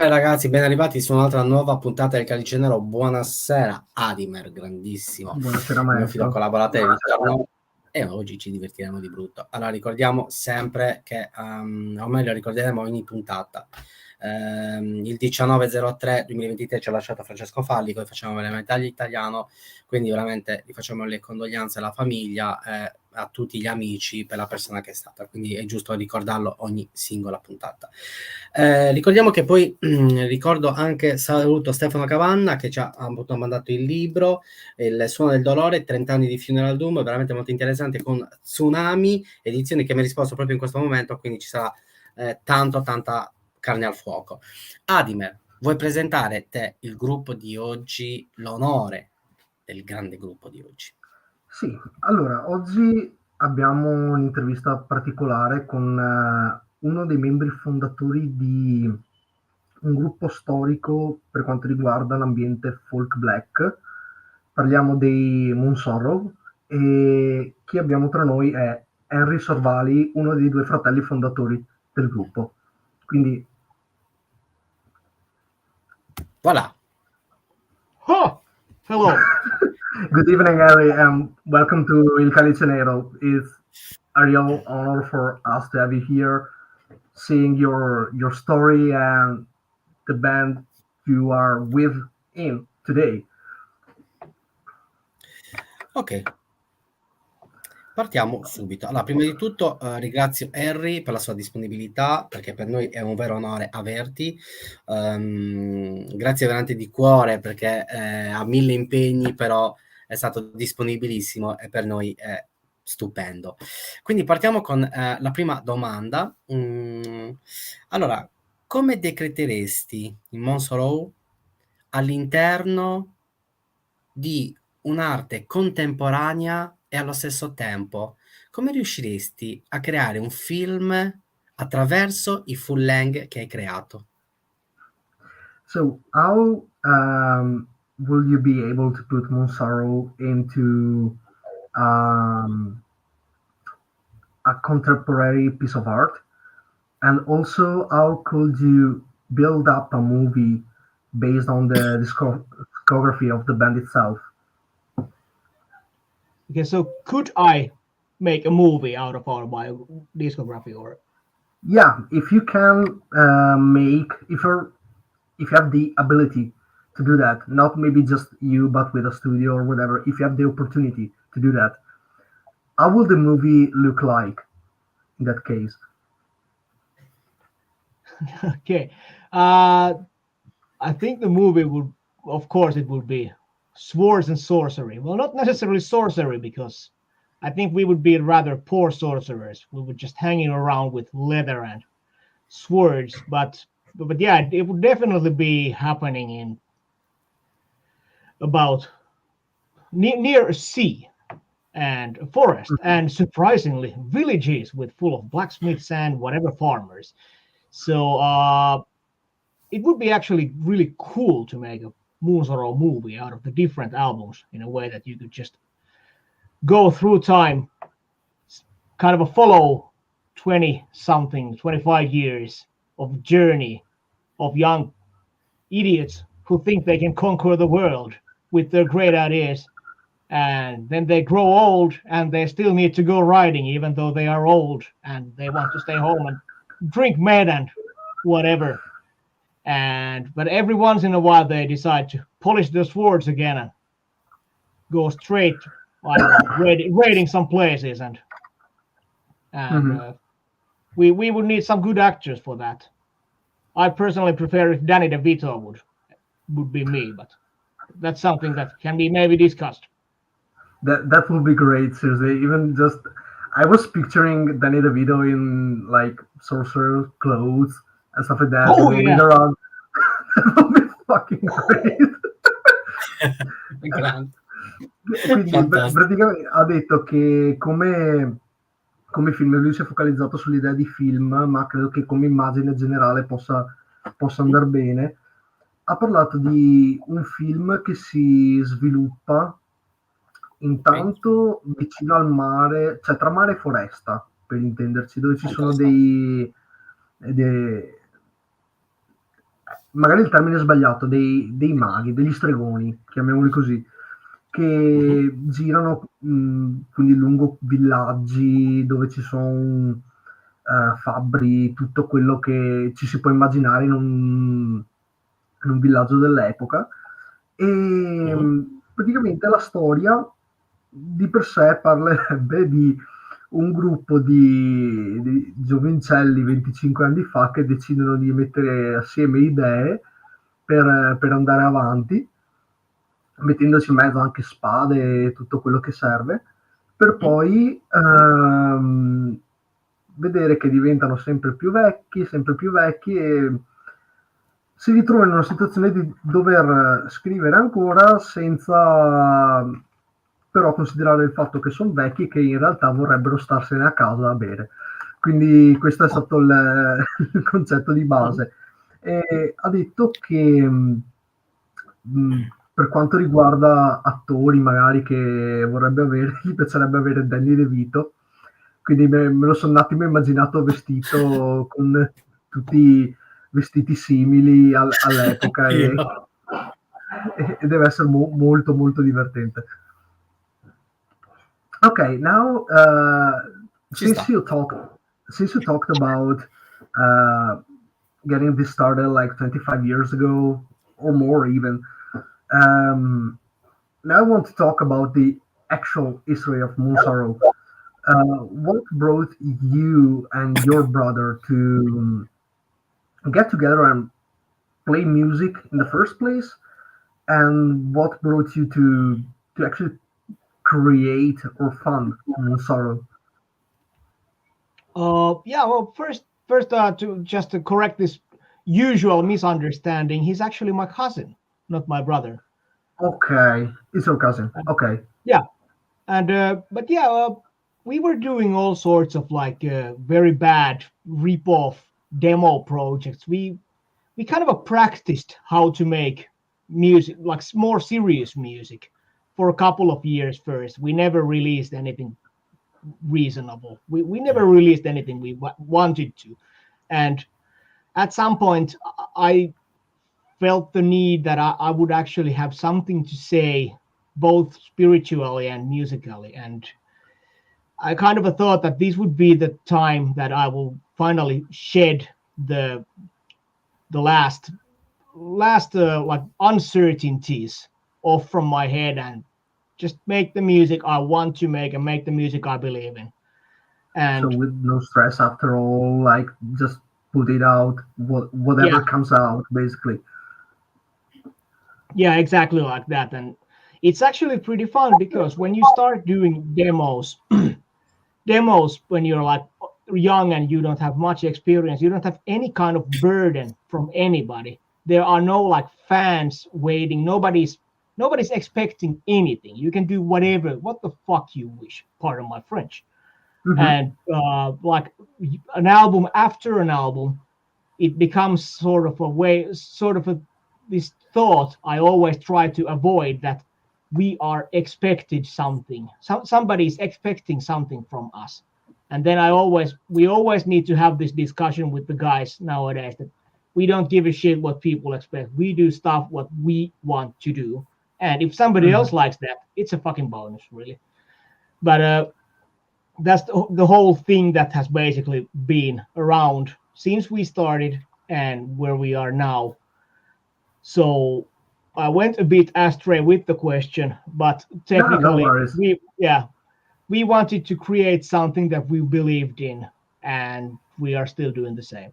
Ragazzi, ben arrivati su un'altra nuova puntata del Calice Nero. Buonasera, Adimer, grandissimo. Buonasera, Il mio maestro. fido collaboratore di ritorno. E oggi ci divertiremo di brutto. Allora, ricordiamo sempre che, o meglio, ricorderemo ogni puntata. Il 19/03/2023 ci ha lasciato Francesco Falli, poi facciamo veramente italiano, quindi veramente gli facciamo le condoglianze alla famiglia e a tutti gli amici per la persona che è stata, quindi è giusto ricordarlo ogni singola puntata. Ricordiamo che poi ricordo anche, saluto Stefano Cavanna che ci ha mandato il libro Il suono del dolore, 30 anni di Funeral Doom, veramente molto interessante, con Tsunami edizioni, che mi ha risposto proprio in questo momento, quindi ci sarà tanta carne al fuoco. Adimer, vuoi presentare te il gruppo di oggi, l'onore del grande gruppo di oggi? Sì, allora, oggi abbiamo un'intervista particolare con uno dei membri fondatori di un gruppo storico per quanto riguarda l'ambiente folk black. Parliamo dei Moonsorrow e chi abbiamo tra noi è Henry Sorvali, uno dei due fratelli fondatori del gruppo. Quindi Voilà. Oh, hello. Good evening, Henry, and welcome to Il Calice Nero. It's a real honor for us to have you here, seeing your story and the band you are with in today. Ok, partiamo subito. Allora, prima di tutto ringrazio Henry per la sua disponibilità, perché per noi è un vero onore averti. Grazie veramente di cuore, perché ha 1000 impegni, però è stato disponibilissimo e per noi è stupendo. Quindi partiamo con la prima domanda. Allora, come decreteresti il Moonsorrow all'interno di un'arte contemporanea e allo stesso tempo? Come riusciresti a creare un film attraverso i full length che hai creato? So, how will you be able to put Moonsorrow into a contemporary piece of art? And also, how could you build up a movie based on the discography of the band itself? Okay, so could I make a movie out of our discography, or? Yeah, if you can if you have the ability to do that, not maybe just you, but with a studio or whatever, if you have the opportunity to do that, how will the movie look like in that case? Okay, I think the movie would, of course, it would be swords and sorcery. Well, not necessarily sorcery, because I think we would be rather poor sorcerers. We would just hanging around with leather and swords, but yeah, it would definitely be happening in about near a sea and a forest, and surprisingly villages with full of blacksmiths and whatever farmers. So it would be actually really cool to make a Moonsorrow movie out of the different albums, in a way that you could just go through time, kind of a follow 25 years of journey of young idiots who think they can conquer the world with their great ideas, and then they grow old and they still need to go riding even though they are old, and they want to stay home and drink mead and whatever. But every once in a while they decide to polish their swords again and go straight, I don't know, raiding some places, and we would need some good actors for that. I personally prefer if Danny DeVito would be me, but that's something that can be maybe discussed. That would be great, seriously. Even just, I was picturing Danny DeVito in like sorcerer clothes and stuff like that. Oh, yeah. Around. That would be fucking great. Quindi praticamente ha detto che come film lui si è focalizzato sull'idea di film, ma credo che come immagine generale possa andare bene. Ha parlato di un film che si sviluppa intanto vicino al mare, cioè tra mare e foresta, per intenderci, dove ci sono magari il termine è sbagliato, dei maghi, degli stregoni, chiamiamoli così, che girano quindi lungo villaggi dove ci sono fabbri, tutto quello che ci si può immaginare in un villaggio dell'epoca. E praticamente la storia di per sé parlerebbe di un gruppo di giovincelli 25 anni fa che decidono di mettere assieme idee per andare avanti, mettendoci in mezzo anche spade e tutto quello che serve, per poi vedere che diventano sempre più vecchi e si ritrovano in una situazione di dover scrivere ancora senza però considerare il fatto che sono vecchi e che in realtà vorrebbero starsene a casa a bere. Quindi questo è stato il concetto di base. E ha detto che per quanto riguarda attori magari che vorrebbe avere, gli piacerebbe avere Danny DeVito, quindi me lo sono un attimo immaginato vestito con tutti vestiti simili all'epoca e deve essere molto molto divertente. Okay, now since you talked about getting this started like 25 years ago or more even, now I want to talk about the actual history of Moonsorrow. What brought you and your brother to get together and play music in the first place, and what brought you to actually create or fund Moonsorrow? Yeah, well, first, to correct this usual misunderstanding, he's actually my cousin, not my brother. Okay, it's your cousin. Okay. Yeah, and but yeah, we were doing all sorts of like very bad rip-off demo projects. We kind of practiced how to make music, like more serious music, for a couple of years first. We never released anything reasonable. We never released anything we wanted to, and at some point I felt the need that I would actually have something to say, both spiritually and musically, and I kind of thought that this would be the time that I will finally shed the last like uncertainties off from my head and just make the music I want to make and make the music I believe in. And so with no stress after all, like just put it out, whatever comes out, basically. Yeah, exactly like that. And it's actually pretty fun because when you start doing demos when you're like young and you don't have much experience, you don't have any kind of burden from anybody. There are no like fans waiting. Nobody's expecting anything. You can do what the fuck you wish, pardon my French. And like an album after an album, it becomes sort of this thought I always try to avoid, that we are expected something. Somebody's expecting something from us. And then we always need to have this discussion with the guys nowadays that we don't give a shit what people expect. We do stuff what we want to do. And if somebody else likes that, it's a fucking bonus, really. But that's the whole thing that has basically been around since we started and where we are now. So I went a bit astray with the question, but technically, we wanted to create something that we believed in, and we are still doing the same.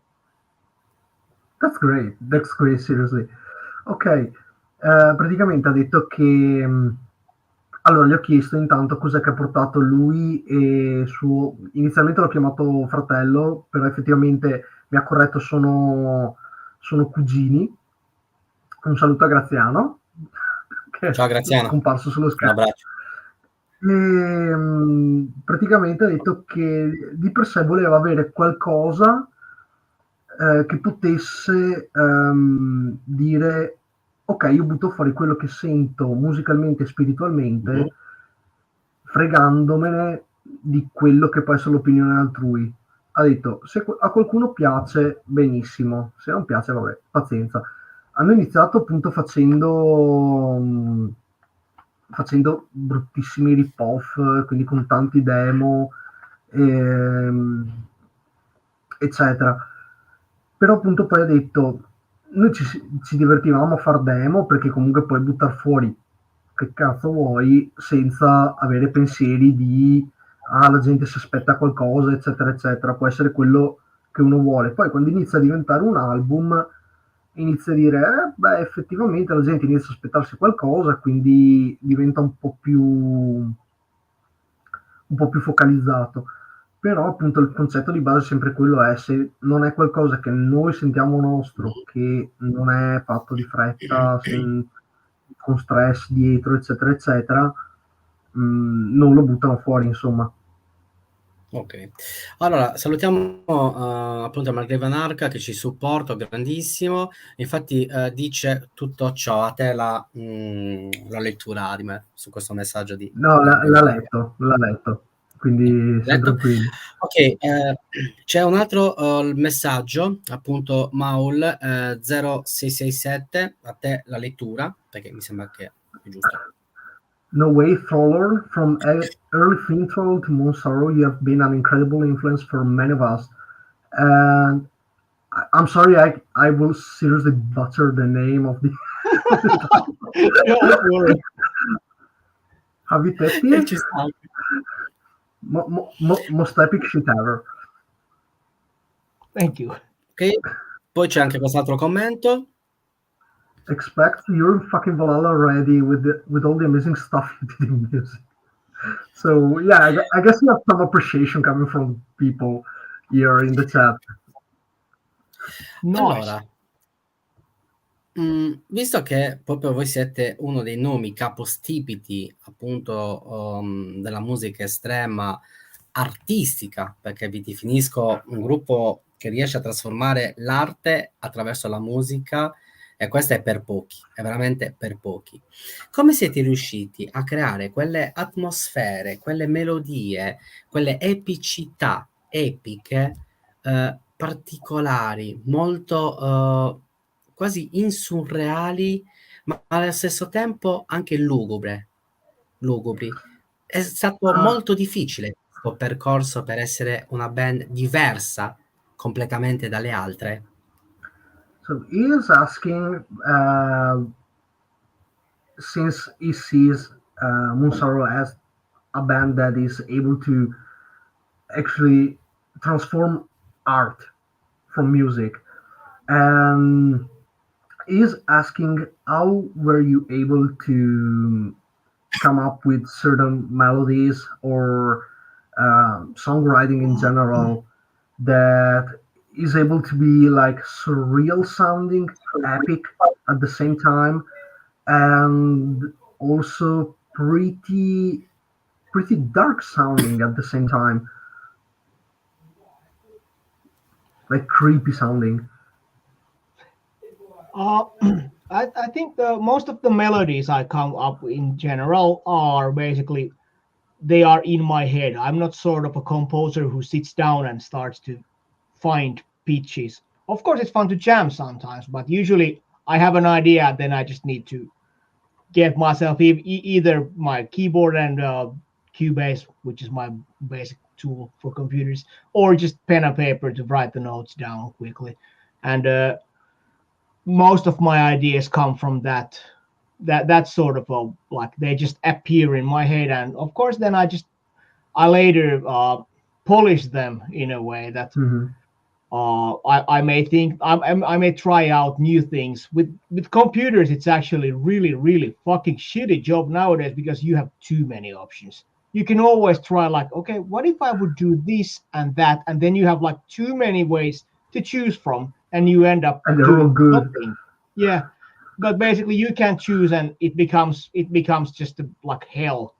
That's great, seriously. Ok, praticamente ha detto che allora gli ho chiesto intanto cos'è che ha portato lui e inizialmente l'ho chiamato fratello, però effettivamente mi ha corretto, sono cugini. Un saluto a Graziano, che ciao Graziano, è comparso sullo schermo. Un abbraccio. E praticamente ha detto che di per sé voleva avere qualcosa che potesse dire ok, io butto fuori quello che sento musicalmente e spiritualmente, fregandomene di quello che può essere l'opinione altrui. Ha detto, se a qualcuno piace, benissimo, se non piace, vabbè, pazienza. hanno iniziato appunto facendo bruttissimi rip-off, quindi con tanti demo, eccetera. Però appunto poi ha detto, noi ci divertivamo a far demo perché comunque puoi buttare fuori che cazzo vuoi senza avere pensieri di la gente si aspetta qualcosa, eccetera, eccetera. Può essere quello che uno vuole. Poi quando inizia a diventare un album, inizia a dire, beh, effettivamente la gente inizia a aspettarsi qualcosa, quindi diventa un po' più focalizzato. Però appunto il concetto di base è sempre quello, è se non è qualcosa che noi sentiamo nostro, che non è fatto di fretta, con stress dietro, eccetera, eccetera, non lo buttano fuori, insomma. Ok, allora salutiamo appunto Margherita Arca che ci supporta, grandissimo. Infatti dice tutto ciò, a te la lettura di me su questo messaggio di No, Margherita Arca. l'ha letto, quindi siamo Letto? tranquilli. Ok, c'è un altro messaggio, appunto Maul 0667, a te la lettura, perché mi sembra che è giusto. No way, Thriller. From early film Thriller to Moonsorrow, you have been an incredible influence for many of us. And I'm sorry, I will seriously butcher the name of the. Don't worry. Abbonati? Ci sta. Most epic shit ever. Thank you. Ok, poi c'è anche quest'altro commento. Expect you're fucking Valhalla already with all the amazing stuff you did in music. So yeah, I guess you have some appreciation coming from people here in the chat. Nice. Allora, visto che proprio voi siete uno dei nomi capostipiti appunto della musica estrema artistica, perché vi definisco un gruppo che riesce a trasformare l'arte attraverso la musica, e questo è per pochi, è veramente per pochi. Come siete riusciti a creare quelle atmosfere, quelle melodie, quelle epicità epiche, particolari, molto quasi insurreali, ma allo stesso tempo anche lugubri? È stato molto difficile questo percorso per essere una band diversa completamente dalle altre? So he is asking, since he sees Moonsorrow as a band that is able to actually transform art from music, and is asking how were you able to come up with certain melodies or songwriting in general that is able to be like surreal sounding, epic at the same time, and also pretty dark sounding at the same time, like creepy sounding. I think most of the melodies I come up in general are basically they are in my head. I'm not sort of a composer who sits down and starts to find pitches. Of course, it's fun to jam sometimes, but usually I have an idea, then I just need to get myself either my keyboard and Cubase, which is my basic tool for computers, or just pen and paper to write the notes down quickly. And most of my ideas come from that sort of like they just appear in my head, and of course then I later polish them in a way that I may think I may try out new things. With computers it's actually really fucking shitty job nowadays because you have too many options. You can always try like, okay, what if I would do this and that, and then you have like too many ways to choose from, and you end up And they're all doing good. nothing. Yeah, but basically you can choose, and it becomes just like hell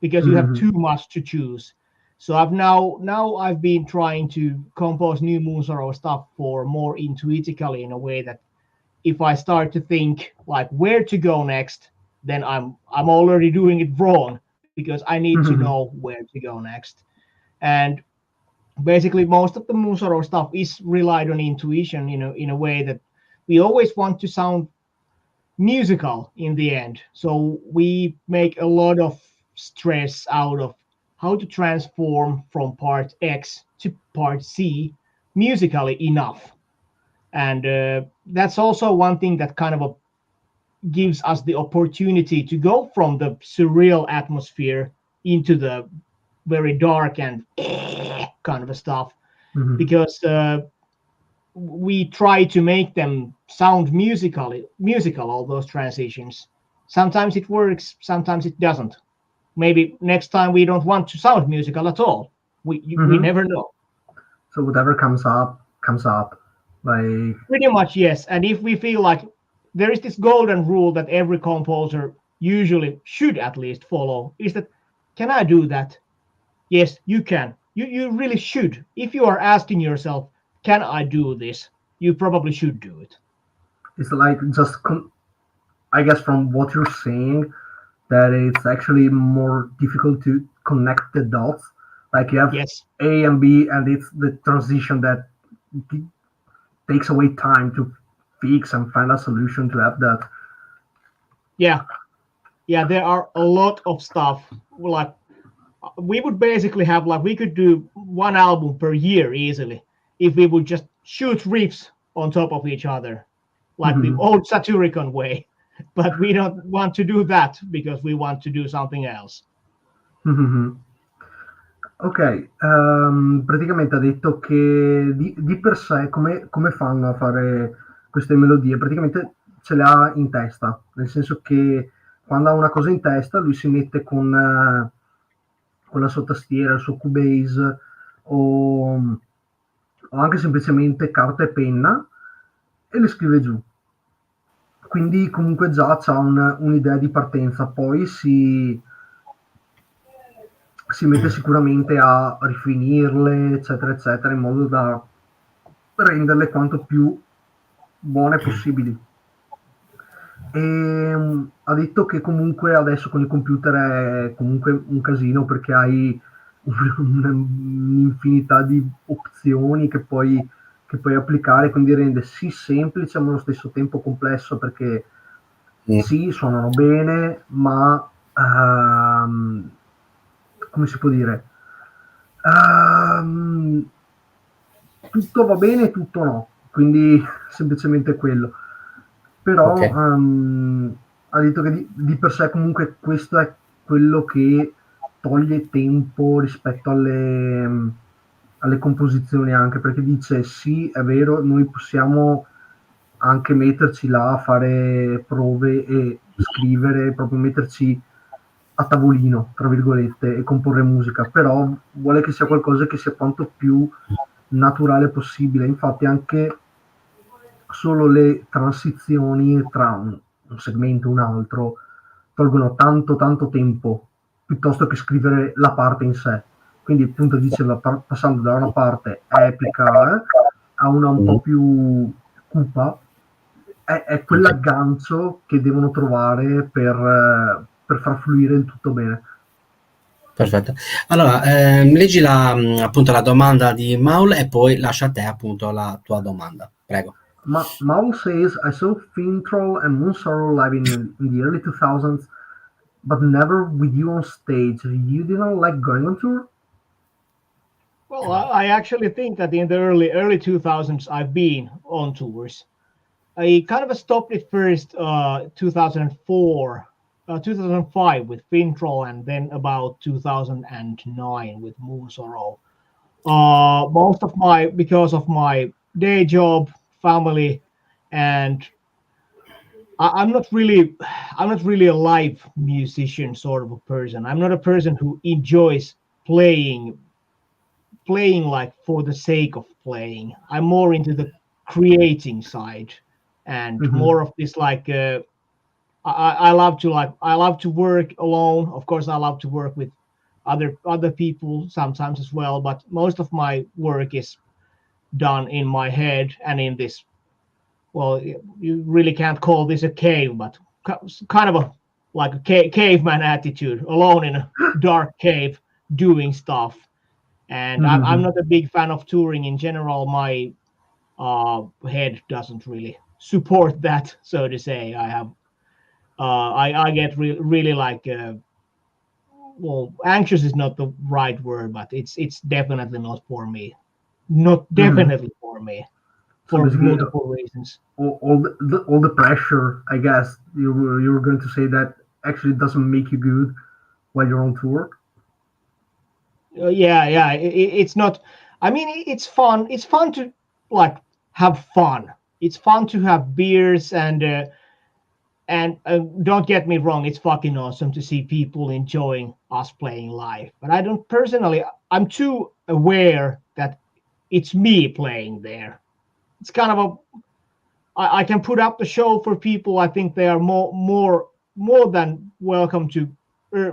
because you have too much to choose. So I've been trying to compose new Moonsorrow stuff for more intuitively, in a way that if I start to think like where to go next, then I'm already doing it wrong because I need to know where to go next. And basically most of the Moonsorrow stuff is relied on intuition, in a way that we always want to sound musical in the end. So we make a lot of stress out of how to transform from part X to part C musically enough. And that's also one thing that kind of gives us the opportunity to go from the surreal atmosphere into the very dark and kind of stuff, because we try to make them sound musical, all those transitions. Sometimes it works, sometimes it doesn't. Maybe next time we don't want to sound musical at all. We never know. So whatever comes up. Like, pretty much, yes. And if we feel like there is this golden rule that every composer usually should at least follow, is that, can I do that? Yes, you can. You really should. If you are asking yourself, can I do this? You probably should do it. it's like just I guess from what you're saying, that it's actually more difficult to connect the dots. Like you have Yes. A and B, and it's the transition that takes away time to fix and find a solution to have that. Yeah, there are a lot of stuff. Like, we would basically have, like, we could do one album per year easily if we would just shoot riffs on top of each other, like the old Satyricon way. But we don't want to do that because we want to do something else. Ok, praticamente ha detto che di per sé come fanno a fare queste melodie? Praticamente ce le ha in testa, nel senso che quando ha una cosa in testa lui si mette con la sua tastiera, il suo Cubase o anche semplicemente carta e penna e le scrive giù. Quindi comunque già c'ha un'idea di partenza, poi si mette sicuramente a rifinirle, eccetera, eccetera, in modo da renderle quanto più buone possibili. E ha detto che comunque adesso con il computer è comunque un casino, perché hai un'infinità di opzioni che puoi applicare, quindi rende sì semplice ma allo stesso tempo complesso, perché sì, suonano bene, ma come si può dire, tutto va bene e tutto no, quindi semplicemente quello. Però ha detto che di per sé comunque questo è quello che toglie tempo rispetto alle composizioni, anche perché dice sì, è vero, noi possiamo anche metterci là a fare prove e scrivere, proprio metterci a tavolino, tra virgolette, e comporre musica, però vuole che sia qualcosa che sia quanto più naturale possibile. Infatti anche solo le transizioni tra un segmento e un altro tolgono tanto tempo, piuttosto che scrivere la parte in sé. Quindi appunto dice, passando da una parte epica a una un po' più cupa, è quell'aggancio che devono trovare per far fluire il tutto bene. Perfetto. Allora, leggi appunto la domanda di Maul e poi lascia a te appunto la tua domanda. Prego. Maul says, I saw Fintroll and Moonsorrow live in the early 2000s, but never with you on stage. You didn't like going on tour? Well, I actually think that in the early 2000s I've been on tours. I kind of stopped it first 2004, 2005 with Fintroll, and then about 2009 with Moonsorrow. Because of my day job, family, and I'm not really a live musician sort of a person. I'm not a person who enjoys playing like for the sake of playing. I'm more into the creating side, and more of this like I love to work alone. Of course, I love to work with other people sometimes as well, but most of my work is done in my head and in this, well, you really can't call this a cave, but kind of like a caveman attitude, alone in a dark cave doing stuff. And I'm not a big fan of touring in general. My head doesn't really support that, so to say. I have I get really like well, anxious is not the right word, but it's definitely not for me. Not definitely for me, So for basically, multiple reasons. all the pressure, I guess you were going to say that actually doesn't make you good while you're on tour. Yeah, it's not. I mean, it's fun. It's fun to like have fun. It's fun to have beers and don't get me wrong, it's fucking awesome to see people enjoying us playing live. But I don't personally. I'm too aware that it's me playing there. It's kind of I can put up the show for people. I think they are more than welcome to,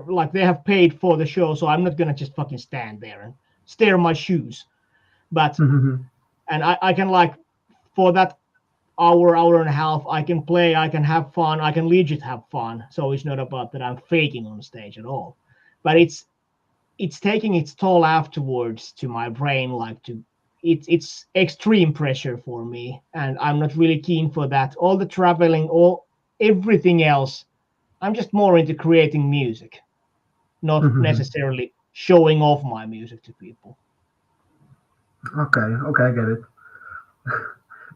like they have paid for the show. So I'm not gonna just fucking stand there and stare my shoes. But and I can like for that hour and a half, I can play, I can have fun, I can legit have fun. So it's not about that I'm faking on stage at all. But it's taking its toll afterwards to my brain, like to it's extreme pressure for me, and I'm not really keen for that. All the traveling, all everything else, I'm just more into creating music, not necessarily showing off my music to people. Ok, I get it.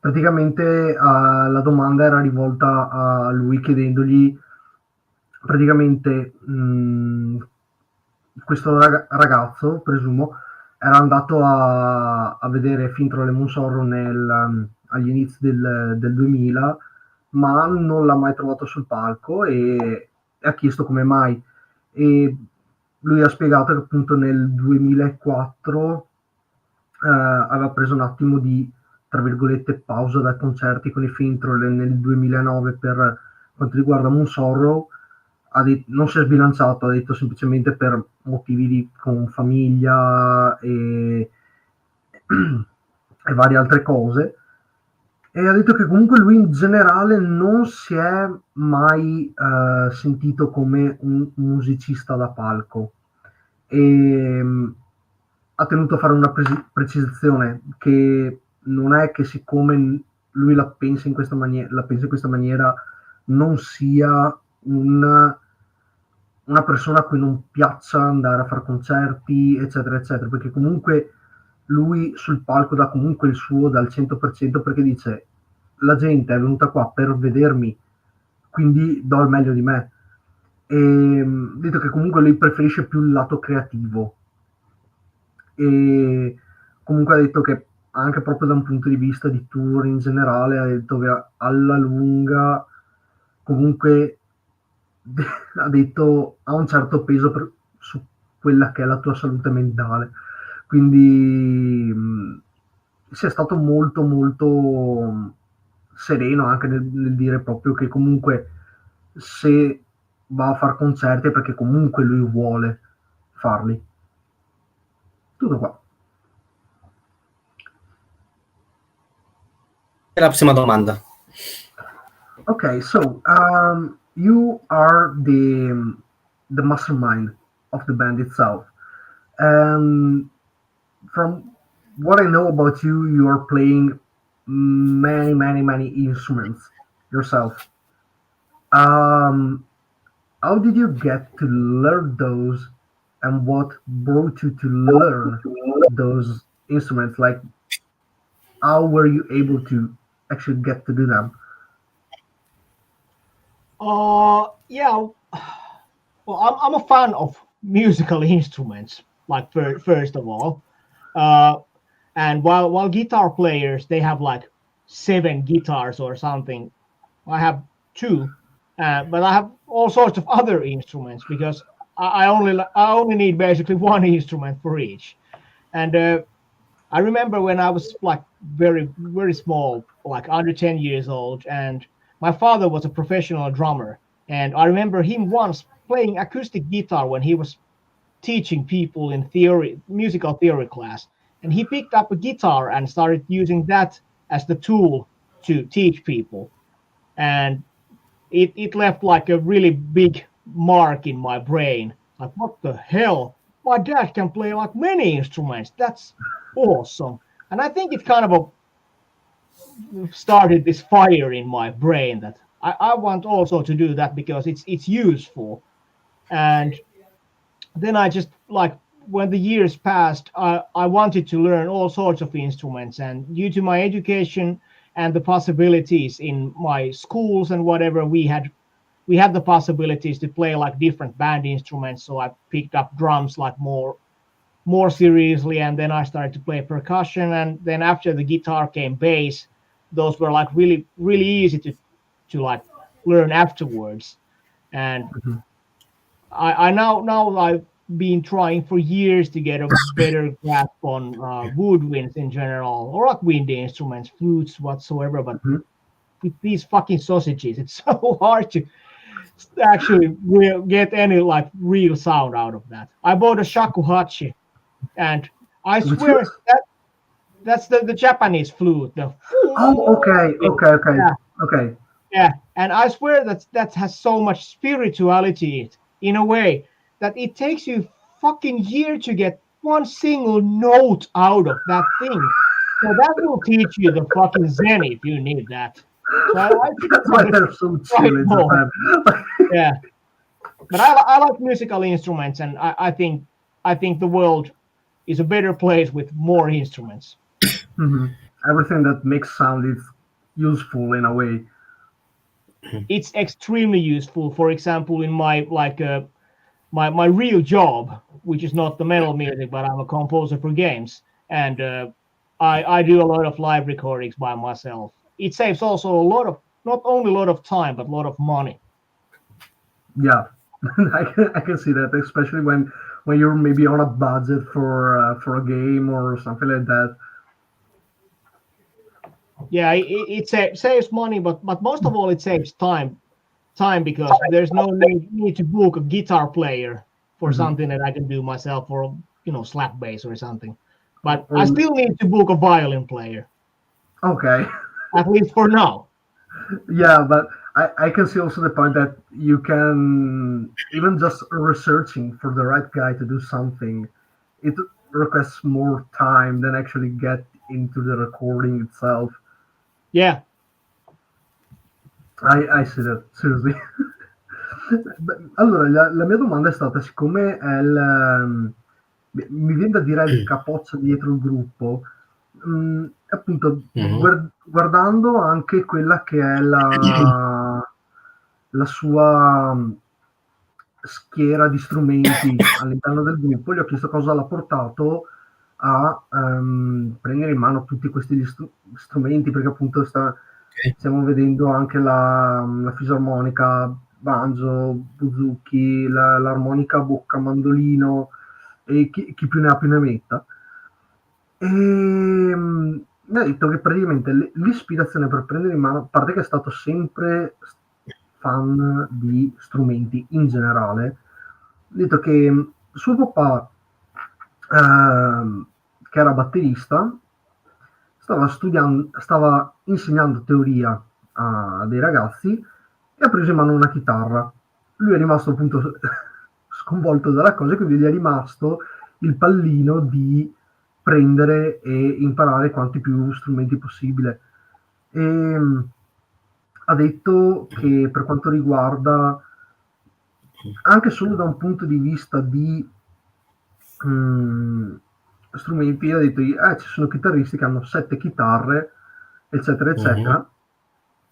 Praticamente la domanda era rivolta a lui chiedendogli praticamente questo ragazzo, presumo, era andato a vedere fin tra le Moonsorrow agli inizi del 2000, ma non l'ha mai trovato sul palco e ha chiesto come mai. E lui ha spiegato che appunto nel 2004 aveva preso un attimo di, tra virgolette, pausa dai concerti con i Fintroll nel 2009 per quanto riguarda Moonsorrow. Non si è sbilanciato, ha detto semplicemente per motivi con famiglia e varie altre cose, e ha detto che comunque lui in generale non si è mai sentito come un musicista da palco e ha tenuto a fare una precisazione che non è che siccome lui la pensa in questa maniera non sia una persona a cui non piaccia andare a fare concerti, eccetera, eccetera, perché comunque lui sul palco dà comunque il suo dal 100%, perché dice la gente è venuta qua per vedermi, quindi do il meglio di me. E detto che comunque lui preferisce più il lato creativo e comunque ha detto che anche proprio da un punto di vista di tour in generale ha detto che alla lunga comunque ha detto ha un certo peso su quella che è la tua salute mentale, quindi si è stato molto molto sereno anche nel dire proprio che comunque se va a far concerti è perché comunque lui vuole farli. Tutto qua. E la prossima domanda. Okay, so you are the mastermind of the band itself. From what I know about you, you are playing many instruments yourself. How did you get to learn those, and what brought you to learn those instruments? Like, how were you able to actually get to do them? Yeah. Well, I'm a fan of musical instruments. Like first of all, and while guitar players they have like 7 guitars or something, I have 2, but I have all sorts of other instruments because I only need basically one instrument for each. And I remember when I was like very small, like under 10 years old, and my father was a professional drummer, and I remember him once playing acoustic guitar when he was teaching people in musical theory class, and he picked up a guitar and started using that as the tool to teach people, and it left like a really big mark in my brain. Like, what the hell? My dad can play like many instruments. That's awesome. And I think it's kind of started this fire in my brain that I want also to do that because it's useful. And then I just like when the years passed, I wanted to learn all sorts of instruments, and due to my education and the possibilities in my schools and whatever, we had the possibilities to play like different band instruments. So I picked up drums like more seriously, and then I started to play percussion, and then after the guitar came bass. Those were like really easy to like learn afterwards. And I now I've been trying for years to get a better grasp on woodwinds in general, or like windy instruments, flutes, whatsoever. But with these fucking sausages, it's so hard to actually get any like real sound out of that. I bought a shakuhachi, and I swear that's the Japanese flute. Okay. Yeah, and I swear that has so much spirituality in a way that it takes you fucking year to get one single note out of that thing. So that will teach you the fucking Zen if you need that. So I think That's why they're so chill in Japan. Yeah, but I like musical instruments, and I think the world is a better place with more instruments. Everything that makes sound is useful in a way. It's extremely useful. For example, in my like my real job, which is not the metal music, but I'm a composer for games, and I do a lot of live recordings by myself. It saves also a lot of, not only a lot of time, but a lot of money. Yeah, I can see that, especially when you're maybe on a budget for a game or something like that. Yeah, it saves money, but most of all, it saves time because there's no need to book a guitar player for something that I can do myself, or slap bass or something. But I still need to book a violin player. Okay. At least for now. Yeah, but I can see also the point that you can, even just researching for the right guy to do something, it requires more time than actually get into the recording itself. Yeah. I see that, seriously. Allora, la mia domanda è stata, siccome è mi viene da dire il capoccio dietro il gruppo, appunto, guardando anche quella che è la sua schiera di strumenti all'interno del gruppo, gli ho chiesto cosa l'ha portato a prendere in mano tutti questi strumenti, perché appunto stiamo vedendo anche la fisarmonica, banjo, buzuki, l'armonica a bocca, mandolino, e chi più ne ha più ne metta. E mi ha detto che praticamente l'ispirazione per prendere in mano, a parte che è stato sempre fan di strumenti in generale, ha detto che suo papà, che era batterista, stava insegnando teoria a dei ragazzi e ha preso in mano una chitarra. Lui è rimasto appunto sconvolto dalla cosa, quindi gli è rimasto il pallino di prendere e imparare quanti più strumenti possibile. E ha detto che per quanto riguarda anche solo da un punto di vista di strumenti, ha detto ci sono chitarristi che hanno 7 chitarre, eccetera eccetera,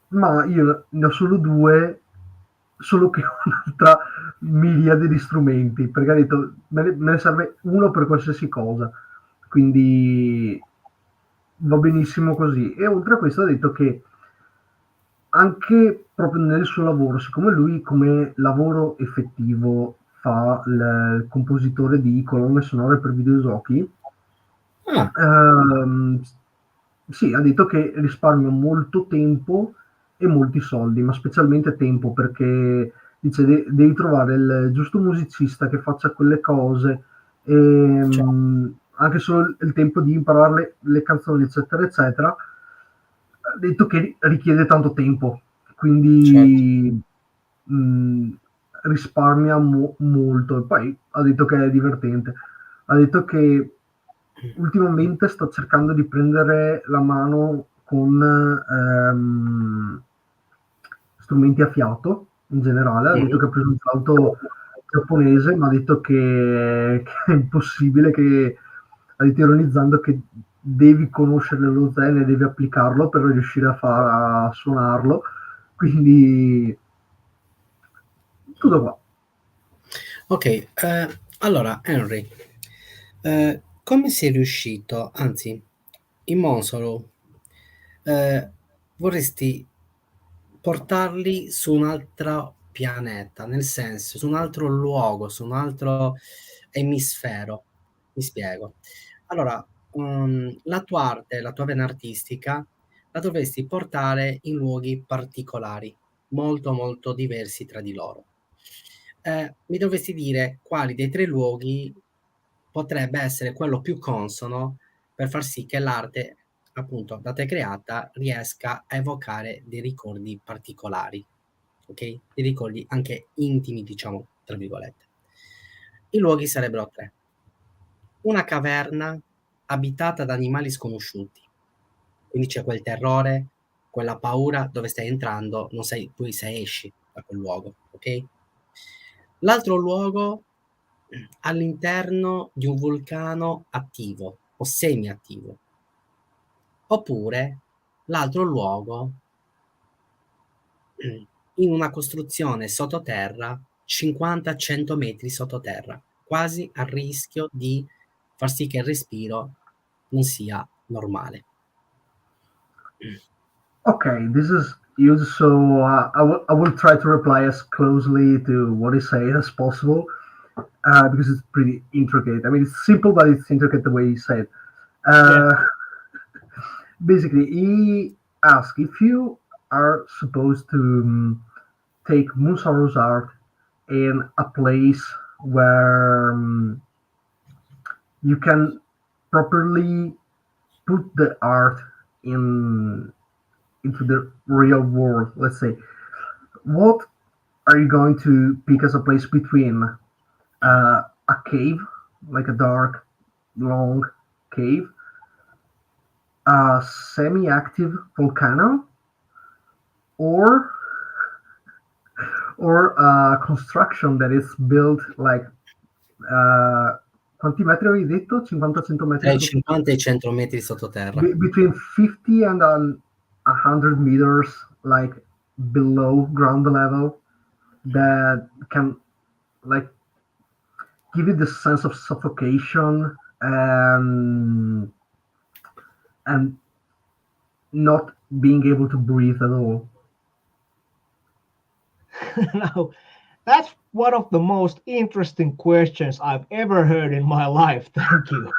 ma io ne ho solo 2, solo che ho un'altra miriade di strumenti, perché ha detto me ne serve uno per qualsiasi cosa, quindi va benissimo così. E oltre a questo ha detto che anche proprio nel suo lavoro, siccome lui come lavoro effettivo fa il compositore di colonne sonore per videogiochi, sì, ha detto che risparmia molto tempo e molti soldi, ma specialmente tempo, perché dice devi trovare il giusto musicista che faccia quelle cose, e anche solo il tempo di imparare le canzoni, eccetera eccetera. Ha detto che richiede tanto tempo, quindi risparmia molto. E poi ha detto che è divertente. Ha detto che ultimamente sta cercando di prendere la mano con strumenti a fiato in generale. Ha detto che ha preso un flauto giapponese, ma ha detto che è impossibile, che ha detto ironizzando che devi conoscere lo zen e devi applicarlo per riuscire a suonarlo. Quindi tutto qua. Ok, allora Henry, come sei riuscito, anzi, in Moonsorrow, vorresti portarli su un altro pianeta, nel senso, su un altro luogo, su un altro emisfero. Mi spiego. Allora, la tua arte, la tua vena artistica, la dovresti portare in luoghi particolari, molto molto diversi tra di loro. Mi dovresti dire quali dei 3 luoghi potrebbe essere quello più consono per far sì che l'arte, appunto, da te creata, riesca a evocare dei ricordi particolari, ok? Dei ricordi anche intimi, diciamo, tra virgolette. I luoghi sarebbero 3. Una caverna abitata da animali sconosciuti, quindi c'è quel terrore, quella paura dove stai entrando, non sai poi se esci da quel luogo, ok? L'altro luogo all'interno di un vulcano attivo o semi-attivo. Oppure l'altro luogo in una costruzione sottoterra, 50-100 metri sottoterra, quasi a rischio di far sì che il respiro non sia normale. Okay, this is huge, so I will try to reply as closely to what he said as possible, because it's pretty intricate. I mean, it's simple, but it's intricate the way he said. Basically, he asked if you are supposed to take Moonsorrow's art in a place where you can properly put the art into the real world, let's say. What are you going to pick as a place between a cave, like a dark, long cave, a semi-active volcano, or a construction that is built like quanti metri avevi detto? 50-100 metri? Tra i 50 e i 100 metri sottoterra. Between 50 and 100 meters, like below ground level, that can like give you the sense of suffocation and not being able to breathe at all. Now, that's one of the most interesting questions I've ever heard in my life. Thank you.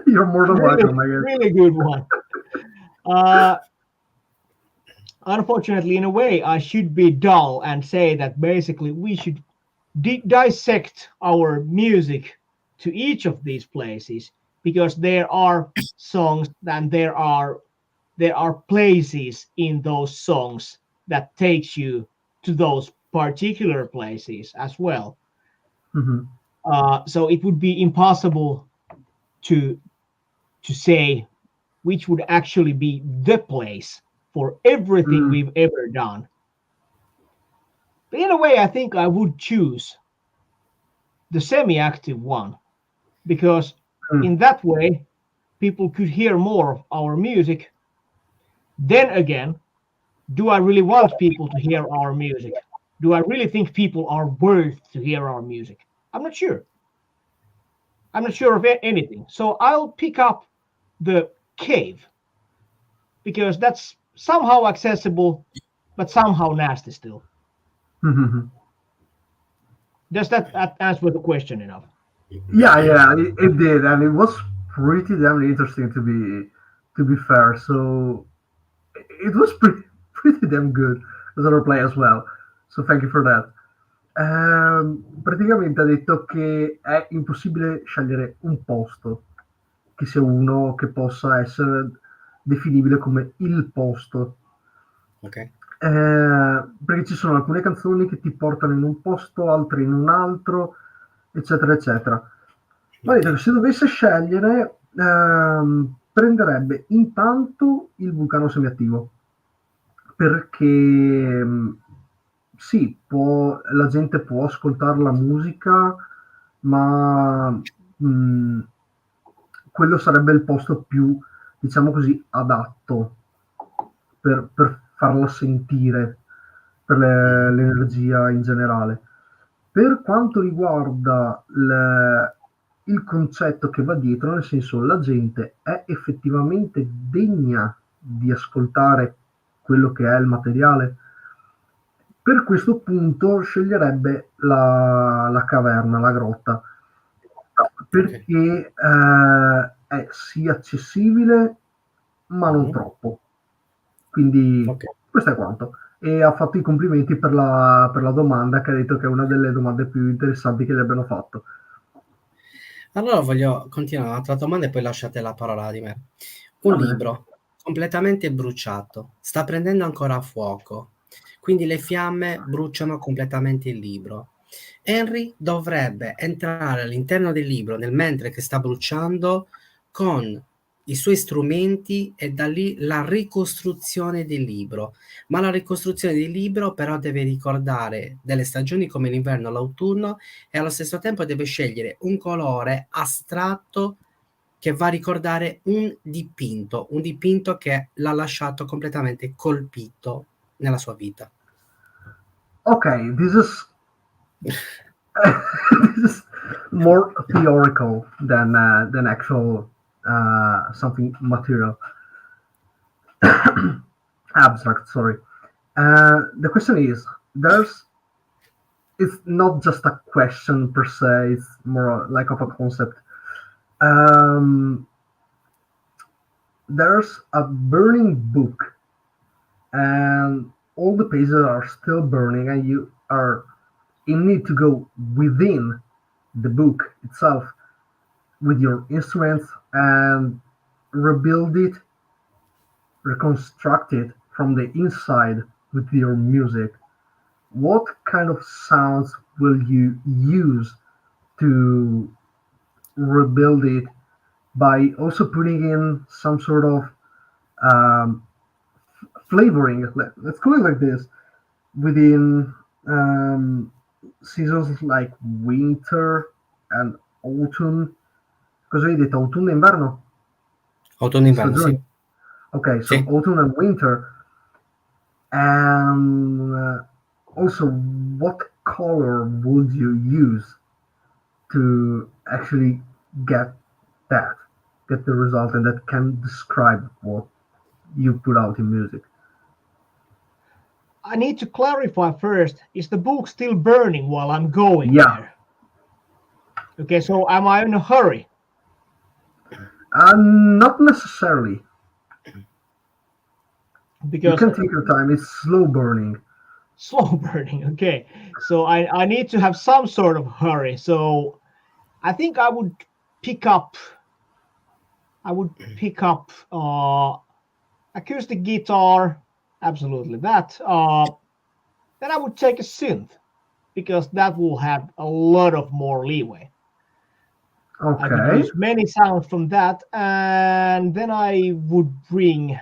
You're more than welcome, I guess. Really good one. Unfortunately, in a way, I should be dull and say that basically we should dissect our music to each of these places, because there are songs and there are places in those songs that takes you to those particular places as well. So it would be impossible to say which would actually be the place for everything we've ever done. But in a way, I think I would choose the semi-active one, because in that way people could hear more of our music. Then again, do I really want people to hear our music? Do I really think people are worth to hear our music? I'm not sure. I'm not sure of anything. So I'll pick up the cave, because that's somehow accessible, but somehow nasty still. Does that answer the question enough? Yeah, it did, and it was pretty damn interesting to be fair. So it was pretty damn good as a replay as well. So thank you for that. Praticamente ha detto che è impossibile scegliere un posto che sia uno che possa essere definibile come il posto. Ok. Perché ci sono alcune canzoni che ti portano in un posto, altre in un altro, eccetera, eccetera. Ma ha detto che se dovesse scegliere, prenderebbe intanto il vulcano semiattivo, perché sì, la gente può ascoltare la musica, ma quello sarebbe il posto più, diciamo così, adatto per farla sentire, per l'energia in generale. Per quanto riguarda il concetto che va dietro, nel senso, la gente è effettivamente degna di ascoltare quello che è il materiale, per questo punto sceglierebbe la caverna, la grotta, perché è sì accessibile, ma non troppo. Quindi questo è quanto. E ha fatto i complimenti per la domanda, che ha detto che è una delle domande più interessanti che gli abbiano fatto. Allora voglio continuare un'altra domanda e poi lasciate la parola di me. Un libro completamente bruciato, sta prendendo ancora fuoco, quindi le fiamme bruciano completamente il libro. Henry dovrebbe entrare all'interno del libro nel mentre che sta bruciando con i suoi strumenti e da lì la ricostruzione del libro. Ma la ricostruzione del libro però deve ricordare delle stagioni come l'inverno, l'autunno, e allo stesso tempo deve scegliere un colore astratto che va a ricordare un dipinto che l'ha lasciato completamente colpito nella sua vita. Okay, this is more theoretical than actual something material. Abstract, sorry. The question is, it's not just a question per se, it's more like of a concept. There's a burning book, and all the pages are still burning, and you need to go within the book itself with your instruments and rebuild it, reconstruct it from the inside with your music. What kind of sounds will you use to rebuild it, by also putting in some sort of flavoring, let's call it like this, within seasons like winter and autumn? Cosa hai detto? Autunno e inverno? Autunno e inverno, sì. Okay, so Sì. autumn and winter. And also, what color would you use to actually get the result, and that can describe what you put out in music? I need to clarify first, is the book still burning while I'm going Yeah. there? Okay, so am I in a hurry? Not necessarily. Because you can take your time. It's slow burning. Slow burning, okay. So I need to have some sort of hurry. So I think I would pick up acoustic guitar, absolutely that. Then I would take a synth, because that will have a lot of more leeway. I could Okay. use many sounds from that, and then I would bring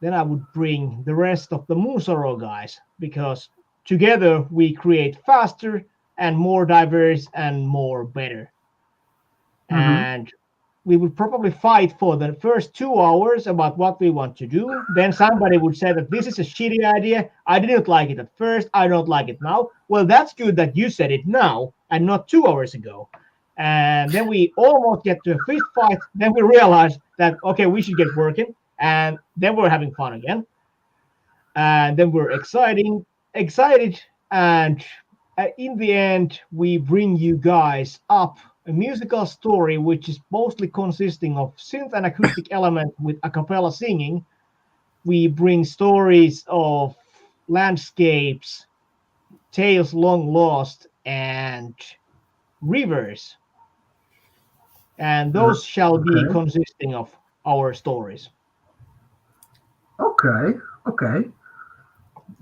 the rest of the Moonsorrow guys, because together we create faster and more diverse and more better. And we would probably fight for the first 2 hours about what we want to do. Then somebody would say that this is a shitty idea. I didn't like it at first. I don't like it now. Well, that's good that you said it now and not 2 hours ago. And then we almost get to a fist fight. Then we realize that, okay, we should get working. And then we're having fun again. And then we're excited. And in the end, we bring you guys up a musical story which is mostly consisting of synth and acoustic elements with a cappella singing. We bring stories of landscapes, tales long lost, and rivers. And those shall be consisting of our stories. Okay.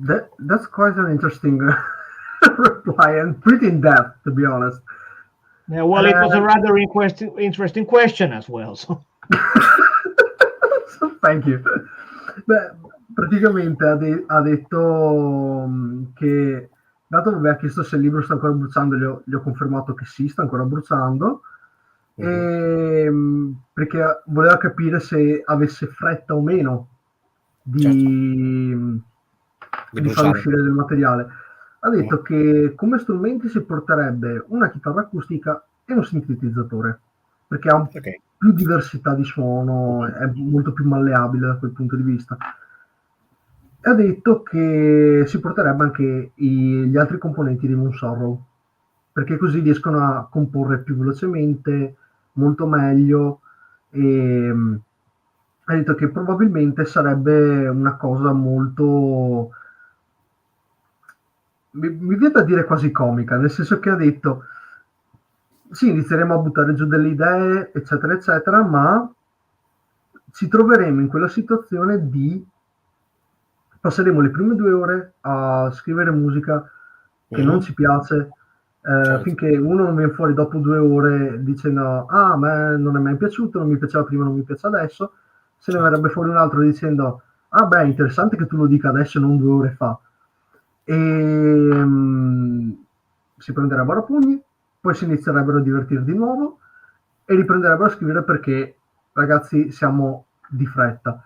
That's quite an interesting reply, and pretty in depth, to be honest. Yeah, well, it was a rather interesting question as well. So. So, thank you. Beh, praticamente ha detto che, dato che mi ha chiesto se il libro sta ancora bruciando, gli ho confermato che sì, sta ancora bruciando, perché voleva capire se avesse fretta o meno di far uscire del materiale. Ha detto che come strumenti si porterebbe una chitarra acustica e un sintetizzatore, perché ha più diversità di suono, è molto più malleabile da quel punto di vista. E ha detto che si porterebbe anche gli altri componenti di Moonsorrow, perché così riescono a comporre più velocemente, molto meglio, e ha detto che probabilmente sarebbe una cosa molto, mi viene da dire quasi comica, nel senso che ha detto sì, inizieremo a buttare giù delle idee, eccetera, eccetera, ma ci troveremo in quella situazione di passeremo le prime 2 ore a scrivere musica che non ci piace, finché uno non viene fuori dopo 2 ore dicendo a me non è mai piaciuto, non mi piaceva prima, non mi piace adesso, se ne verrebbe fuori un altro dicendo ah beh, interessante che tu lo dica adesso e non 2 ore fa. E si prenderebbero a pugni, poi si inizierebbero a divertire di nuovo e riprenderebbero a scrivere perché ragazzi siamo di fretta.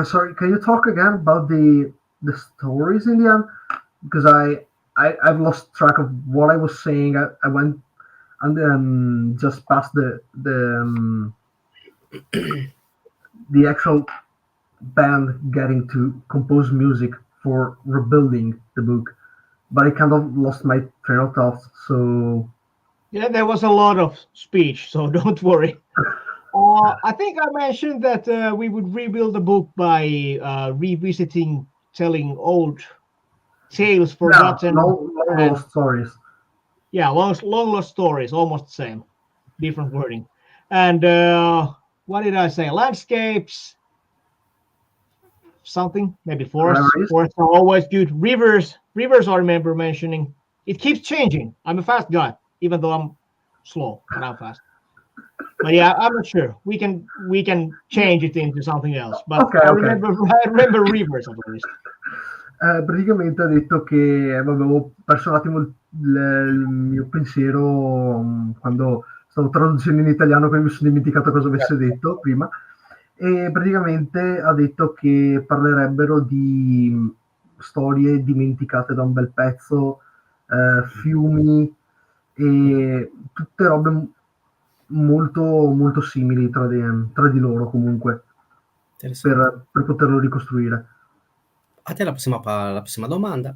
Sorry, can you talk again about the stories in the end? Because I've lost track of what I was saying. I went and then just past the actual band getting to compose music for rebuilding the book, but I kind of lost my train of thought. So yeah, there was a lot of speech, so don't worry. I think I mentioned that we would rebuild the book by revisiting, telling old tales, forgotten, long lost stories. Yeah, long lost stories, almost the same, different wording. And what did I say? Landscapes, something, maybe forests. Forests are always good. Rivers, I remember mentioning. It keeps changing. I'm a fast guy, even though I'm slow, but I'm fast. But yeah, I'm not sure. We can change it into something else. But I remember rivers at least. Praticamente ha detto che avevo perso un attimo il mio pensiero quando stavo traducendo in italiano, quindi mi sono dimenticato cosa avesse detto prima, e praticamente ha detto che parlerebbero di storie dimenticate da un bel pezzo, fiumi e tutte robe molto, molto simili tra di loro comunque, per poterlo ricostruire. A te la prossima domanda.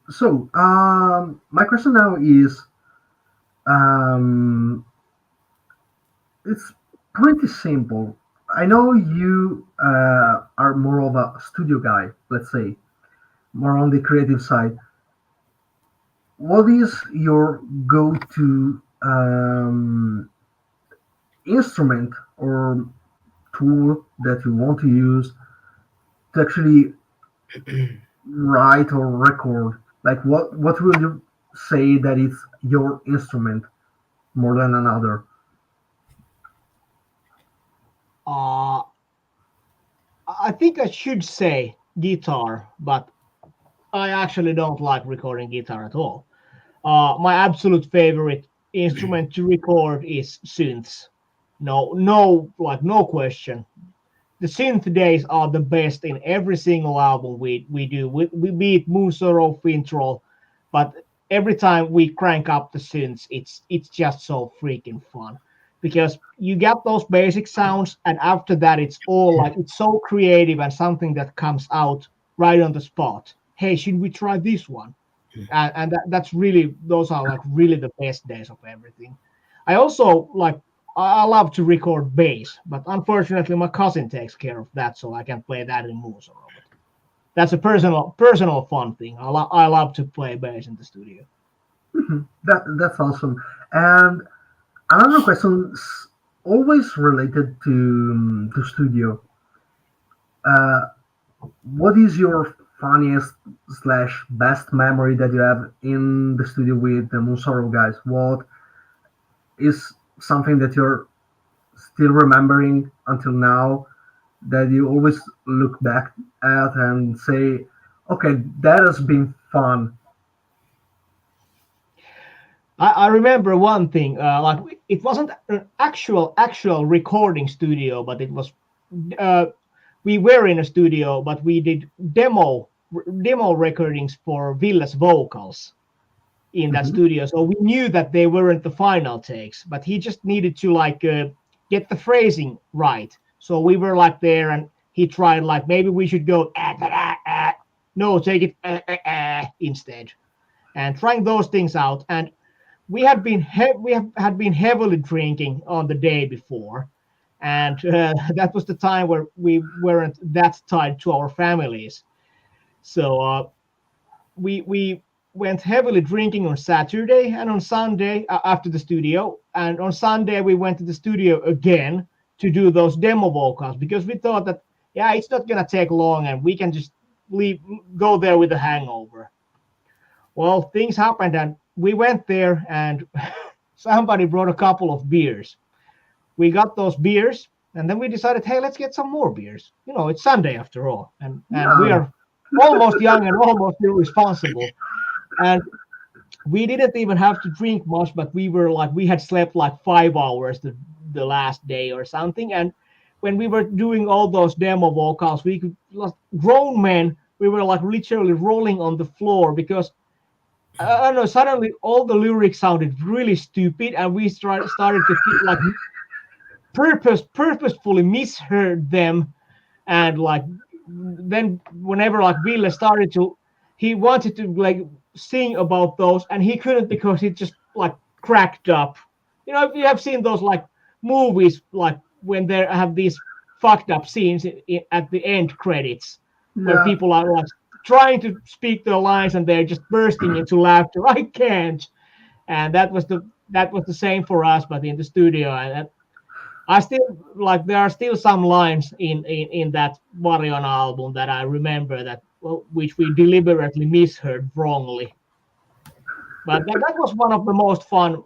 So, my question now is, it's pretty simple. I know you are more of a studio guy, let's say, more on the creative side. What is your go-to instrument or tool that you want to use to actually write or record? Like, what will you say that it's your instrument more than another? I think I should say guitar, but I actually don't like recording guitar at all. My absolute favorite instrument to record is synths. No question. The synth days are the best in every single album we do. We beat Moonsorrow, Fintroll, but every time we crank up the synths, it's just so freaking fun because you get those basic sounds, and after that, it's all like it's so creative and something that comes out right on the spot. Hey, should we try this one? And that's really, those are like really the best days of everything. I also I love to record bass, but unfortunately my cousin takes care of that, so I can't play that in Moonsorrow. That's a personal fun thing. I love to play bass in the studio. That's awesome. And another question, always related to studio. What is your funniest / best memory that you have in the studio with the Moonsorrow guys? What is something that you're still remembering until now, that you always look back at and say, okay, that has been fun? I remember one thing, like it wasn't an actual recording studio, but it was we were in a studio, but we did demo recordings for Ville's vocals in that studio. So we knew that they weren't the final takes, but he just needed to like get the phrasing right. So we were like there, and he tried like, maybe we should go no, take it instead, and trying those things out. And we had been heavily drinking on the day before, and that was the time where we weren't that tied to our families. So we went heavily drinking on Saturday and on Sunday after the studio, and on Sunday we went to the studio again to do those demo vocals, because we thought that it's not gonna take long and we can just go there with a hangover. Well, things happened, and we went there, and somebody brought a couple of beers. We got those beers, and then we decided, hey, let's get some more beers. It's Sunday after all, and we are almost young and almost irresponsible. And we didn't even have to drink much, but we had slept like 5 hours the last day or something. And when we were doing all those demo vocals, grown men, we were like literally rolling on the floor, because I don't know, suddenly all the lyrics sounded really stupid, and we started to feel like purposefully misheard them. And like then whenever like Ville started to, he wanted to like sing about those, and he couldn't, because he just like cracked up. If you have seen those like movies, like when they have these fucked up scenes at the end credits, where people are like trying to speak their lines and they're just bursting into laughter. I can't. And that was the same for us, but in the studio. And I still like, there are still some lines in that Varion album that I remember which we deliberately misheard wrongly. But that was one of the most fun.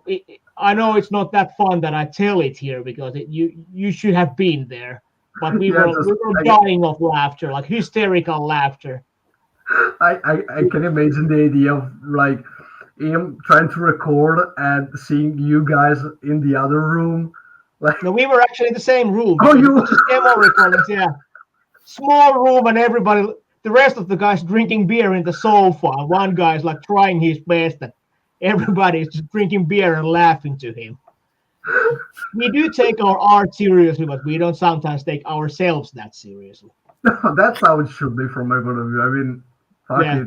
I know it's not that fun that I tell it here, because you should have been there. But we were dying of laughter, like hysterical laughter. I can imagine the idea of like him trying to record and seeing you guys in the other room. Like, no, we were actually in the same room. Oh, you Siamo recordings, yeah. Small room, and the rest of the guys drinking beer in the sofa. And one guy's like trying his best, and everybody's just drinking beer and laughing to him. We do take our art seriously, but we don't sometimes take ourselves that seriously. That's how it should be from my point of view. I mean, fuck Yeah.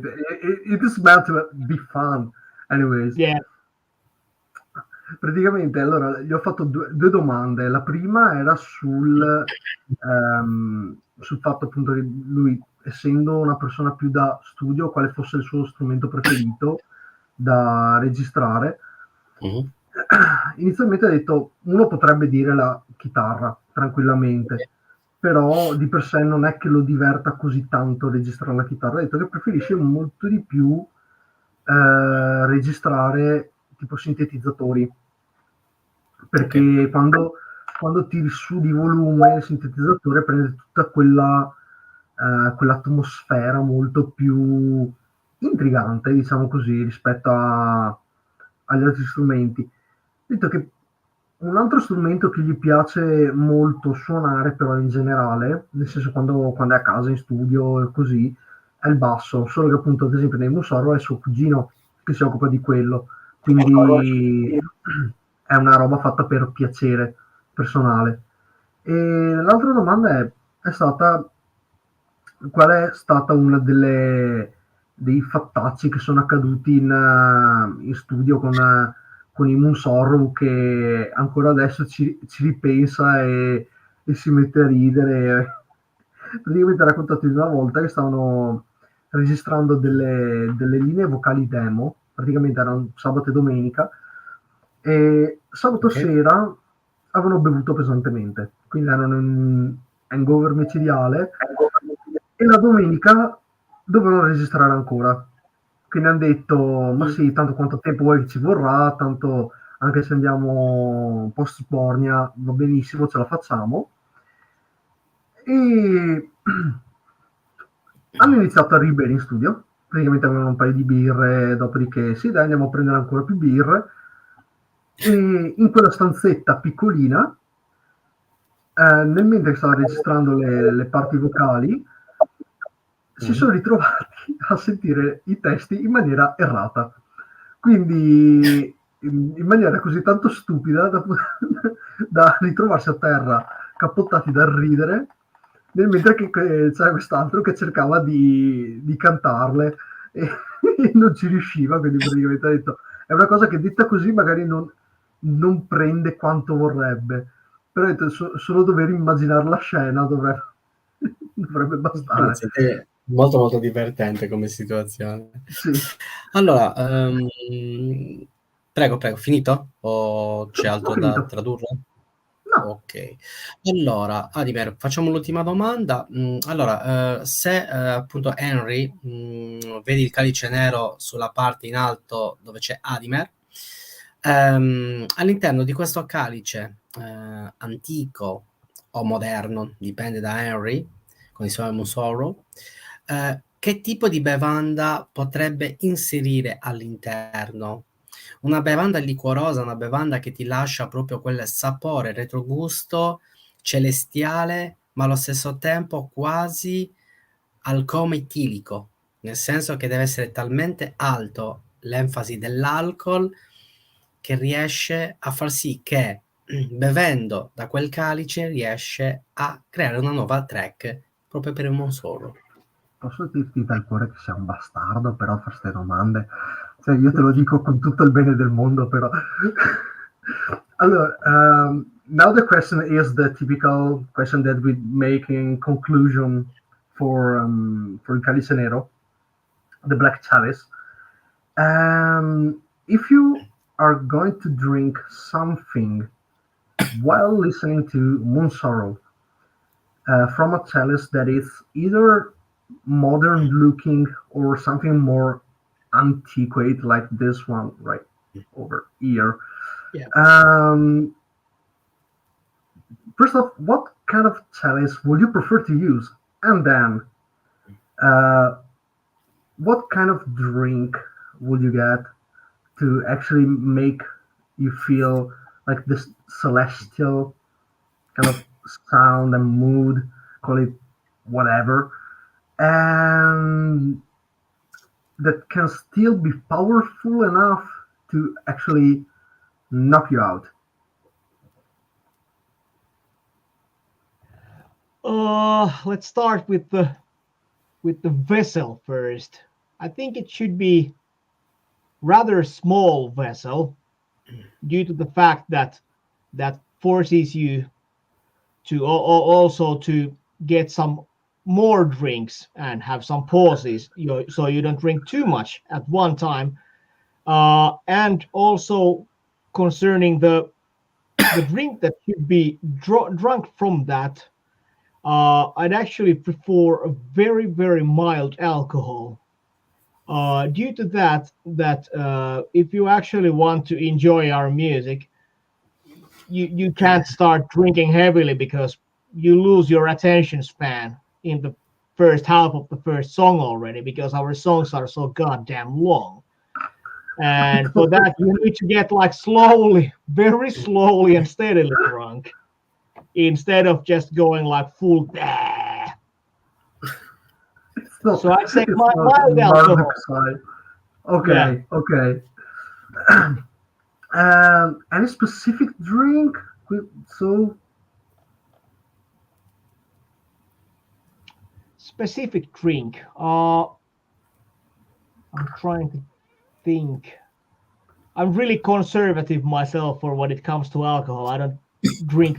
it is meant to be fun. Anyways. Yeah. Praticamente, allora, gli ho fatto due domande. La prima era sul fatto appunto che lui, essendo una persona più da studio, quale fosse il suo strumento preferito da registrare. Inizialmente ha detto, uno potrebbe dire la chitarra, tranquillamente, però di per sé non è che lo diverta così tanto registrare la chitarra. Ha detto che preferisce molto di più registrare tipo sintetizzatori, perché quando tiri su di volume il sintetizzatore prende tutta quell'atmosfera molto più intrigante, diciamo così, rispetto agli altri strumenti. Detto che un altro strumento che gli piace molto suonare, però in generale, nel senso quando è a casa, in studio e così, è il basso, solo che appunto ad esempio nei Moonsorrow è suo cugino che si occupa di quello, quindi è una roba fatta per piacere personale. E l'altra domanda è stata, qual è stata una dei fattacci che sono accaduti in studio con i Moonsorrow, che ancora adesso ci ripensa e si mette a ridere. Praticamente ha raccontato di una volta che stavano registrando delle linee vocali demo, praticamente erano sabato e domenica, e sabato sera avevano bevuto pesantemente, quindi erano in hangover micidiale, e la domenica dovevano registrare ancora. Quindi hanno detto, ma sì, tanto quanto tempo vuoi che ci vorrà, tanto anche se andiamo post Bornia va benissimo, ce la facciamo. E hanno iniziato a bere in studio, praticamente avevano un paio di birre, dopodiché sì dai andiamo a prendere ancora più birre, e in quella stanzetta piccolina, nel mentre stava registrando le parti vocali, si sono ritrovati a sentire i testi in maniera errata. Quindi in maniera così tanto stupida da ritrovarsi a terra cappottati dal ridere, nel mentre che c'era quest'altro che cercava di cantarle e, e non ci riusciva, quindi praticamente ha detto è una cosa che detta così magari non prende quanto vorrebbe, però ha detto, solo dover immaginare la scena dovrebbe bastare. È molto molto divertente come situazione. Sì. Allora, prego, finito? O c'è Ho altro da finito. tradurre? No. Ok. Allora, Adimer, facciamo l'ultima domanda. Allora, se appunto Henry, vedi il calice nero sulla parte in alto dove c'è Adimer, all'interno di questo calice antico o moderno, dipende da Henry, con i suoi Moonsorrow, che tipo di bevanda potrebbe inserire all'interno? Una bevanda liquorosa, una bevanda che ti lascia proprio quel sapore, retrogusto celestiale, ma allo stesso tempo quasi alcome etilico, nel senso che deve essere talmente alto l'enfasi dell'alcol che riesce a far sì che bevendo da quel calice riesce a creare una nuova track proprio per il Moonsorrow. Posso dirti dal cuore che sei un bastardo, però a fare queste domande. Cioè, io te lo dico con tutto il bene del mondo, però. Allora, now the question is the typical question that we make in conclusion for Calice Nero, the Black Chalice. If you are going to drink something while listening to Moonsorrow from a chalice that is either modern looking or something more antiquate like this one right over here. Yeah. First off, what kind of chalice would you prefer to use? And then, what kind of drink would you get to actually make you feel like this celestial kind of sound and mood, call it whatever, and that can still be powerful enough to actually knock you out? Let's start with the vessel first. I think it should be rather small vessel due to the fact that forces you to also to get some more drinks and have some pauses, so you don't drink too much at one time. And also concerning the drink that should be drunk from that, I'd actually prefer a very, very mild alcohol. Due to that if you actually want to enjoy our music, you can't start drinking heavily because you lose your attention span in the first half of the first song already, because our songs are so goddamn long. And for that, you need to get like slowly, very slowly and steadily drunk, instead of just going like full. Not, So I'd say it's mild alcohol. Okay, yeah. Okay. Any specific drink? So specific drink. I'm trying to think. I'm really conservative myself for when it comes to alcohol. I don't drink.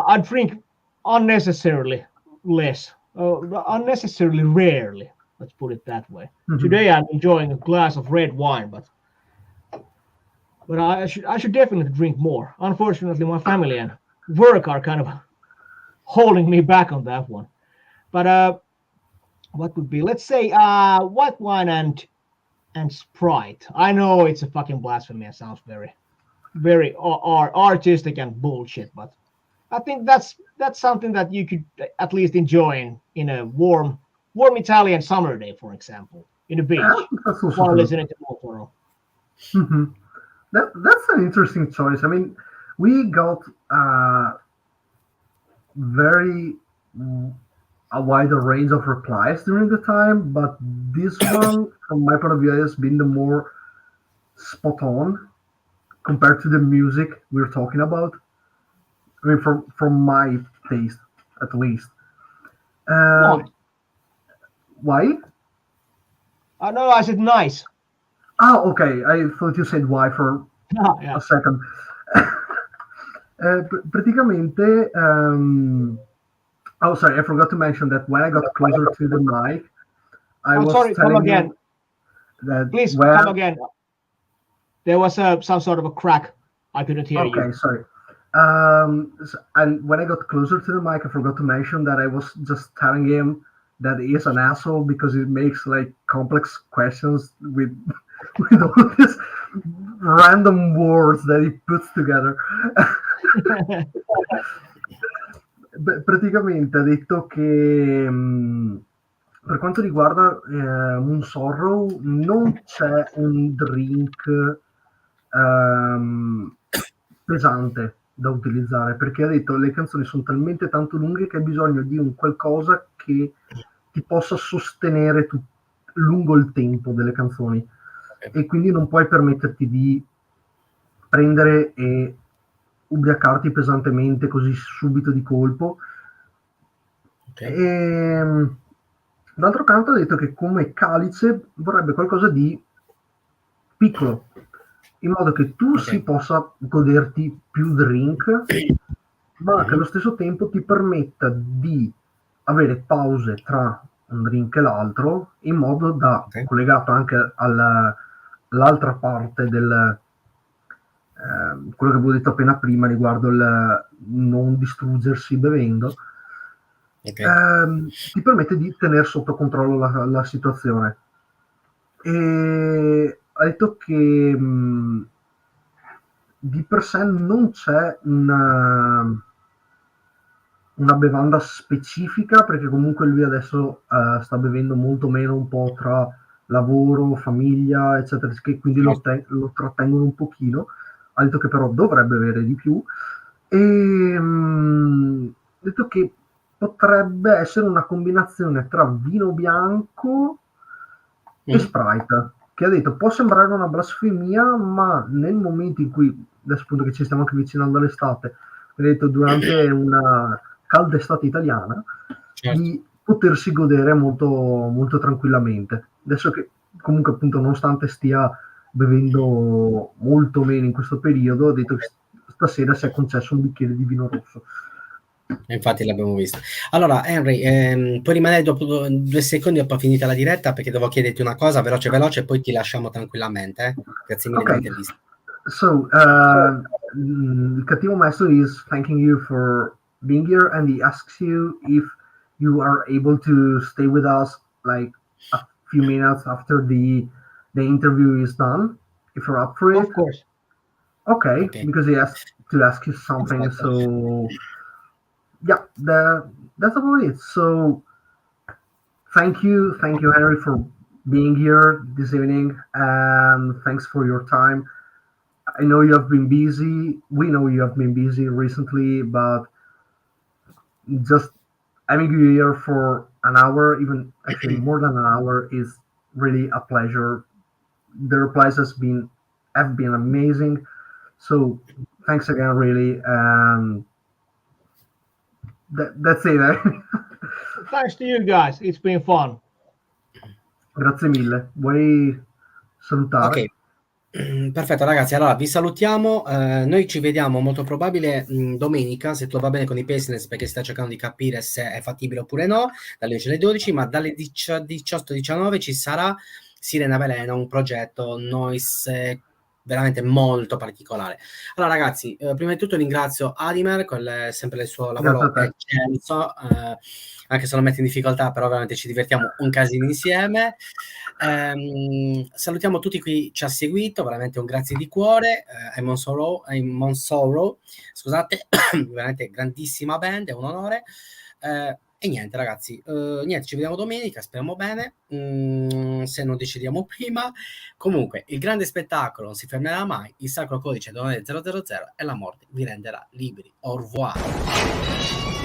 I drink unnecessarily less, unnecessarily rarely. Let's put it that way. Mm-hmm. Today I'm enjoying a glass of red wine, but I should definitely drink more. Unfortunately, my family and work are kind of holding me back on that one. But what would be, let's say, white wine and Sprite. I know it's a fucking blasphemy. It sounds very artistic and bullshit, but I think that's something that you could at least enjoy in a warm Italian summer day, for example, in the beach, that's also while true. listening to Moonsorrow. Mm-hmm. That's an interesting choice. I mean, we got a wider range of replies during the time, but this one, from my point of view, has been the more spot on compared to the music we're talking about. I mean, from my taste, at least. Why? No, I said nice. Oh, okay. I thought you said why for Yeah. a second. Praticamente, oh, sorry, I forgot to mention that when I got closer to the mic, I'm sorry, come again. That please come again. There was some sort of a crack. I couldn't hear you. Okay, sorry. And when I got closer to the mic, I forgot to mention that I was just telling him that he is an asshole because he makes like complex questions with all these random words that he puts together. Praticamente ha detto che per quanto riguarda Moonsorrow non c'è un drink pesante da utilizzare, perché ha detto le canzoni sono talmente tanto lunghe che hai bisogno di un qualcosa che ti possa sostenere lungo il tempo delle canzoni, e quindi non puoi permetterti di prendere e ubriacarti pesantemente così subito di colpo. E d'altro canto ha detto che come Calice vorrebbe qualcosa di piccolo, in modo che tu si possa goderti più drink, ma che allo stesso tempo ti permetta di avere pause tra un drink e l'altro, in modo da, collegato anche all'altra parte del quello che avevo detto appena prima riguardo il non distruggersi bevendo, ti permette di tenere sotto controllo la situazione. E ha detto che di per sé non c'è una bevanda specifica, perché comunque lui adesso sta bevendo molto meno, un po' tra lavoro, famiglia, eccetera, che quindi lo trattengono un pochino. Ha detto che però dovrebbe bere di più, e ha detto che potrebbe essere una combinazione tra vino bianco e Sprite, che ha detto può sembrare una blasfemia, ma nel momento in cui, adesso appunto che ci stiamo anche avvicinando all'estate, ha detto durante una calda estate italiana, di potersi godere molto, molto tranquillamente. Adesso che comunque appunto nonostante stia bevendo molto meno in questo periodo, ha detto che stasera si è concesso un bicchiere di vino rosso. Infatti l'abbiamo visto. Allora Henry, puoi rimanere dopo 2 secondi dopo finita la diretta, perché devo chiederti una cosa veloce e poi ti lasciamo tranquillamente. Grazie mille dell'intervista. So il cattivo maestro is thanking you for being here, and he asks you if you are able to stay with us like a few minutes after the interview is done, if you're up for it. Of course. Okay. Because he asked to ask you something. So yeah, that's about it. So thank you, Henry, for being here this evening, and thanks for your time. I know you have been busy. We know you have been busy recently, but just having you here for an hour, even actually more than an hour, is really a pleasure. The replies have been amazing. So thanks again, really. That's it. Thanks to you guys. It's been fun. Grazie mille. Vuoi salutare? Ok. Perfetto ragazzi, allora vi salutiamo, noi ci vediamo molto probabile domenica, se tutto va bene con i business, perché si sta cercando di capire se è fattibile oppure no, dalle 11 alle 12, ma dalle 18-19 ci sarà Sirena Velena, un progetto noise veramente molto particolare. Allora ragazzi, prima di tutto ringrazio Adimer, sempre il suo lavoro eccelso, anche se lo mette in difficoltà, però veramente ci divertiamo un casino insieme. Salutiamo tutti qui ci ha seguito, veramente un grazie di cuore ai Moonsorrow, scusate, veramente grandissima band, è un onore. E niente ragazzi, niente, ci vediamo domenica, speriamo bene, se non decidiamo prima. Comunque il grande spettacolo non si fermerà mai, il sacro codice 000 e la morte vi renderà liberi. Au revoir.